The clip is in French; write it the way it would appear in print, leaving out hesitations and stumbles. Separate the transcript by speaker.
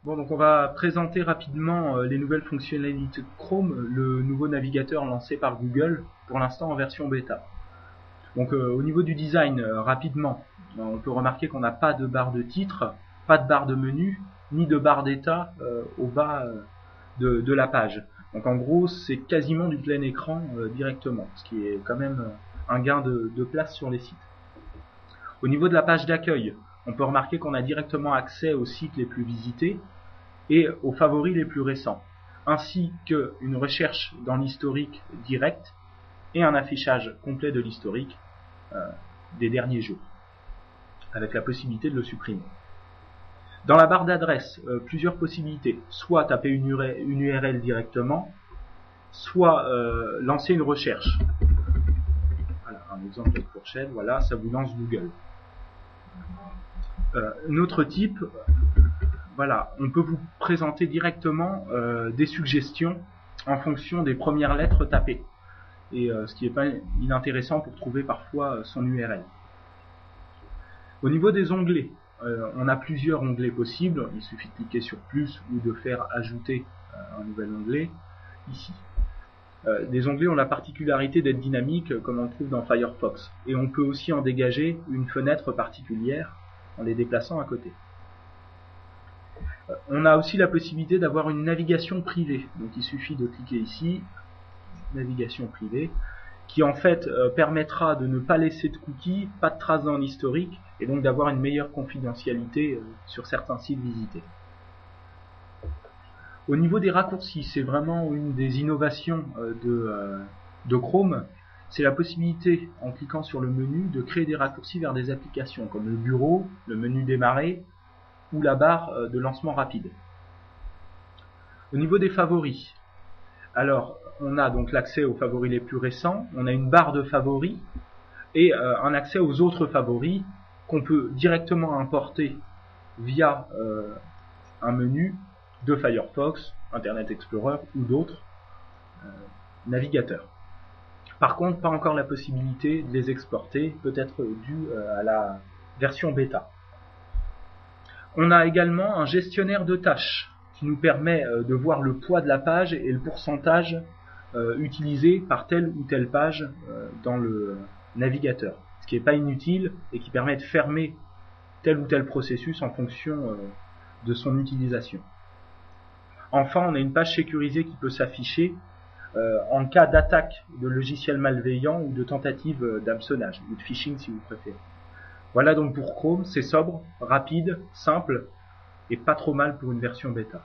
Speaker 1: Bon, donc on va présenter rapidement les nouvelles fonctionnalités de Chrome, le nouveau navigateur lancé par Google, pour l'instant en version bêta. Donc au niveau du design, rapidement, on peut remarquer qu'on n'a pas de barre de titre, pas de barre de menu, ni de barre d'état au bas de la page. Donc en gros, c'est quasiment du plein écran directement, ce qui est quand même un gain de place sur les sites. Au niveau de la page d'accueil, on peut remarquer qu'on a directement accès aux sites les plus visités et aux favoris les plus récents, ainsi qu'une recherche dans l'historique direct et un affichage complet de l'historique des derniers jours, avec la possibilité de le supprimer. Dans la barre d'adresse, plusieurs possibilités, soit taper une URL directement, soit lancer une recherche. Voilà, un exemple de fourchette, voilà, ça vous lance Google. Un autre type, voilà, on peut vous présenter directement des suggestions en fonction des premières lettres tapées. Et ce qui n'est pas inintéressant pour trouver parfois son URL. Au niveau des onglets, on a plusieurs onglets possibles. Il suffit de cliquer sur plus ou de faire ajouter un nouvel onglet ici. Des onglets ont la particularité d'être dynamiques comme on le trouve dans Firefox. Et on peut aussi en dégager une fenêtre particulière en les déplaçant à côté. On a aussi la possibilité d'avoir une navigation privée. Donc il suffit de cliquer ici, navigation privée, qui en fait permettra de ne pas laisser de cookies, pas de traces dans l'historique, et donc d'avoir une meilleure confidentialité sur certains sites visités. Au niveau des raccourcis, c'est vraiment une des innovations de Chrome, c'est la possibilité, en cliquant sur le menu, de créer des raccourcis vers des applications, comme le bureau, le menu démarrer, ou la barre de lancement rapide. Au niveau des favoris, alors on a donc l'accès aux favoris les plus récents, on a une barre de favoris et un accès aux autres favoris qu'on peut directement importer via un menu de Firefox, Internet Explorer ou d'autres navigateurs. Par contre, pas encore la possibilité de les exporter, peut-être dû à la version bêta. On a également un gestionnaire de tâches qui nous permet de voir le poids de la page et le pourcentage utilisé par telle ou telle page dans le navigateur. Ce qui n'est pas inutile et qui permet de fermer tel ou tel processus en fonction de son utilisation. Enfin, on a une page sécurisée qui peut s'afficher en cas d'attaque de logiciels malveillants ou de tentative d'hameçonnage, ou de phishing si vous préférez. Voilà donc pour Chrome, c'est sobre, rapide, simple et pas trop mal pour une version bêta.